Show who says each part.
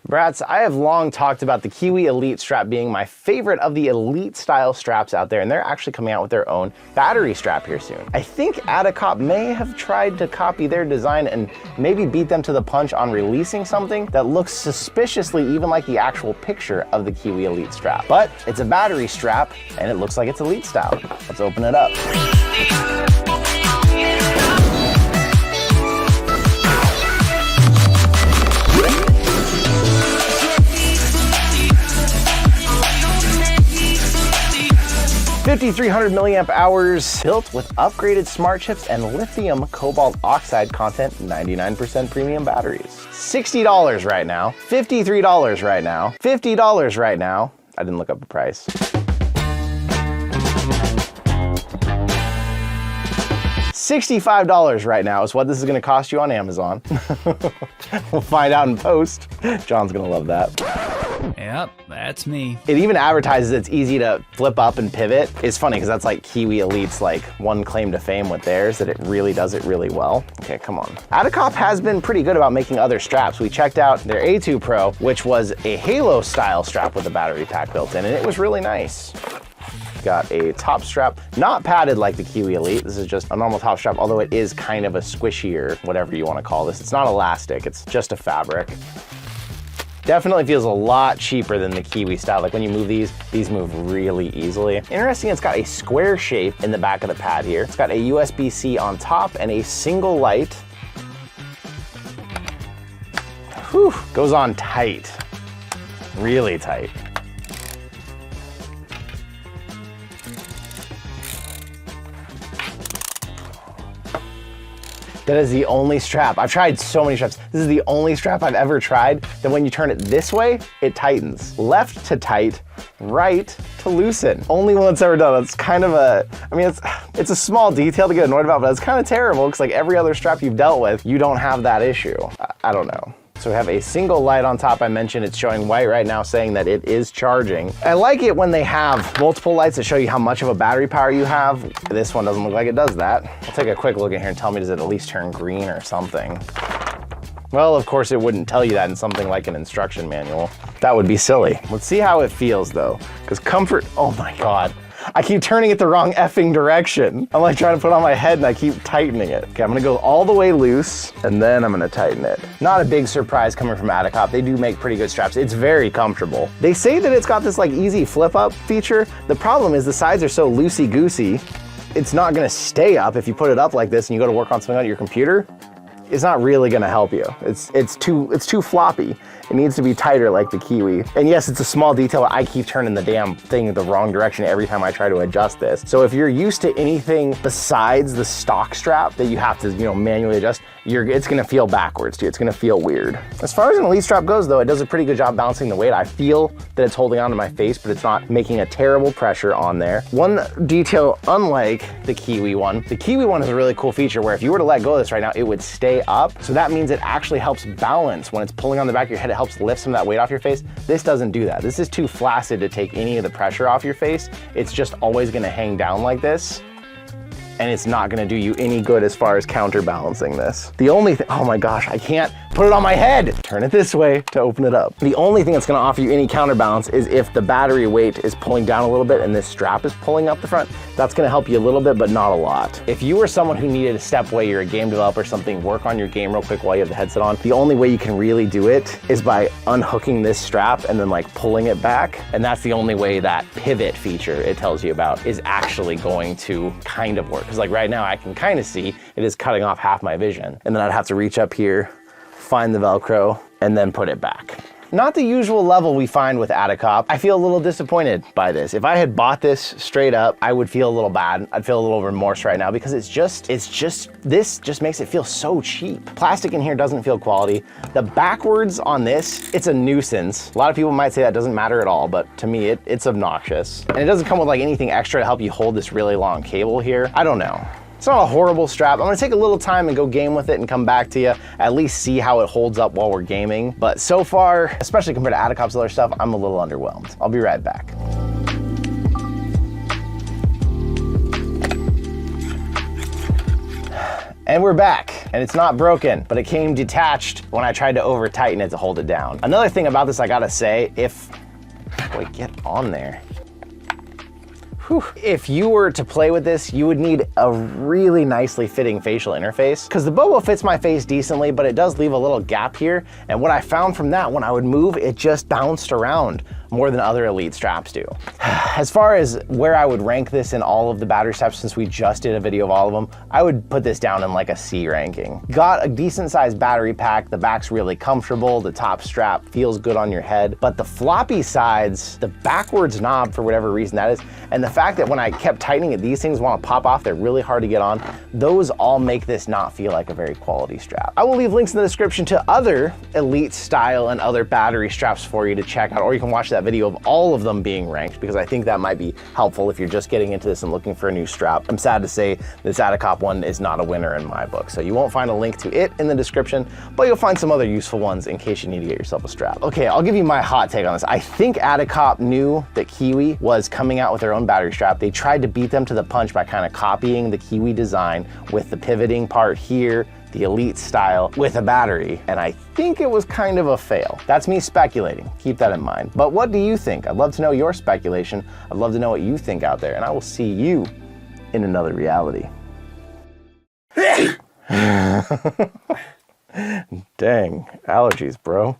Speaker 1: Brats, I have long talked about the Kiwi Elite strap being my favorite of the Elite style straps out there, and they're actually coming out with their own battery strap here soon. I think Adicop may have tried to copy their design and maybe beat them to the punch on releasing something that looks suspiciously even like the actual picture of the Kiwi Elite strap. But it's a battery strap and it looks like it's Elite style. Let's open it up. $5,300 milliamp hours, built with upgraded smart chips and lithium cobalt oxide content, 99% premium batteries. $60 right now, $53 right now, $50 right now. I didn't look up the price. $65 right now is what this is gonna cost you on Amazon. We'll find out in post. John's gonna love that.
Speaker 2: Yep, that's me.
Speaker 1: It even advertises it's easy to flip up and pivot. It's funny because that's like Kiwi Elite's like one claim to fame with theirs, that it really does it really well. Okay, come on. Adicop has been pretty good about making other straps. We checked out their A2 Pro, which was a Halo style strap with a battery pack built in, and it was really nice. Got a top strap, not padded like the Kiwi Elite. This is just a normal top strap, although it is kind of a squishier, whatever you want to call this. It's not elastic, it's just a fabric. Definitely feels a lot cheaper than the Kiwi style. Like when you move these move really easily. Interesting, it's got a square shape in the back of the pad here. It's got a USB-C on top and a single light. Whew, goes on tight, really tight. That is the only strap. I've tried so many straps. This is the only strap I've ever tried that when you turn it this way, it tightens. Left to tight, right to loosen. Only one that's ever done. It's kind of a, I mean, it's a small detail to get annoyed about, but it's kind of terrible because like every other strap you've dealt with, you don't have that issue. I don't know. So we have a single light on top. I mentioned it's showing white right now, saying that it is charging. I like it when they have multiple lights that show you how much of a battery power you have. This one doesn't look like it does that. I'll take a quick look in here and tell me, does it at least turn green or something? Well, of course it wouldn't tell you that in something like an instruction manual. That would be silly. Let's see how it feels though, because comfort, oh my God. I keep turning it the wrong effing direction. I'm like trying to put on my head and I keep tightening it. Okay, I'm gonna go all the way loose and then I'm gonna tighten it. Not a big surprise coming from Adicop. They do make pretty good straps. It's very comfortable. They say that it's got this like easy flip up feature. The problem is the sides are so loosey-goosey, it's not gonna stay up if you put it up like this and you go to work on something on your computer. It's not really gonna help you. It's too floppy. It needs to be tighter like the Kiwi. And yes, it's a small detail. I keep turning the damn thing the wrong direction every time I try to adjust this. So if you're used to anything besides the stock strap that you have to, you know, manually adjust, it's gonna feel backwards to you. It's gonna feel weird. As far as an Elite strap goes though, it does a pretty good job balancing the weight. I feel that it's holding onto my face, but it's not making a terrible pressure on there. One detail, unlike the Kiwi one has a really cool feature where if you were to let go of this right now, it would stay up. So that means it actually helps balance when it's pulling on the back of your head. It helps lift some of that weight off your face. This doesn't do that. This is too flaccid to take any of the pressure off your face. It's just always gonna hang down like this. And it's not gonna do you any good as far as counterbalancing this. The only thing, oh my gosh, I can't put it on my head. Turn it this way to open it up. The only thing that's gonna offer you any counterbalance is if the battery weight is pulling down a little bit and this strap is pulling up the front. That's gonna help you a little bit, but not a lot. If you were someone who needed to step away, you're a game developer or something, work on your game real quick while you have the headset on, the only way you can really do it is by unhooking this strap and then like pulling it back. And that's the only way that pivot feature it tells you about is actually going to kind of work. Because like right now I can kind of see it is cutting off half my vision. And then I'd have to reach up here, find the Velcro, and then put it back. Not the usual level we find with Adicop. I feel a little disappointed by this. If I had bought this straight up, I would feel a little bad. I'd feel a little remorse right now because this just makes it feel so cheap. Plastic in here doesn't feel quality. The backwards on this, it's a nuisance. A lot of people might say that doesn't matter at all, but to me, it's obnoxious. And it doesn't come with like anything extra to help you hold this really long cable here. I don't know. It's not a horrible strap. I'm gonna take a little time and go game with it and come back to you, at least see how it holds up while we're gaming. But so far, especially compared to Adicop's other stuff, I'm a little underwhelmed. I'll be right back. And we're back, and it's not broken, but it came detached when I tried to over tighten it to hold it down. Another thing about this I gotta say, boy, get on there. Whew. If you were to play with this, you would need a really nicely fitting facial interface, because the Bobo fits my face decently, but it does leave a little gap here. And what I found from that, when I would move, it just bounced around more than other Elite straps do. As far as where I would rank this in all of the battery straps, since we just did a video of all of them, I would put this down in like a C ranking. Got a decent sized battery pack, the back's really comfortable, the top strap feels good on your head, but the floppy sides, the backwards knob for whatever reason that is, and the fact that when I kept tightening it, these things want to pop off, they're really hard to get on, those all make this not feel like a very quality strap. I will leave links in the description to other Elite style and other battery straps for you to check out, or you can watch that video of all of them being ranked, because I think that might be helpful if you're just getting into this and looking for a new strap. I'm sad to say this Adicop one is not a winner in my book, so you won't find a link to it in the description, but you'll find some other useful ones in case you need to get yourself a strap. Okay, I'll give you my hot take on this. I think Adicop knew that Kiwi was coming out with their own battery strap. They tried to beat them to the punch by kind of copying the Kiwi design with the pivoting part here, the Elite style with a battery, and I think it was kind of a fail. That's me speculating, keep that in mind. But what do you think? I'd love to know your speculation. I'd love to know what you think out there, and I will see you in another reality. Dang, allergies, bro.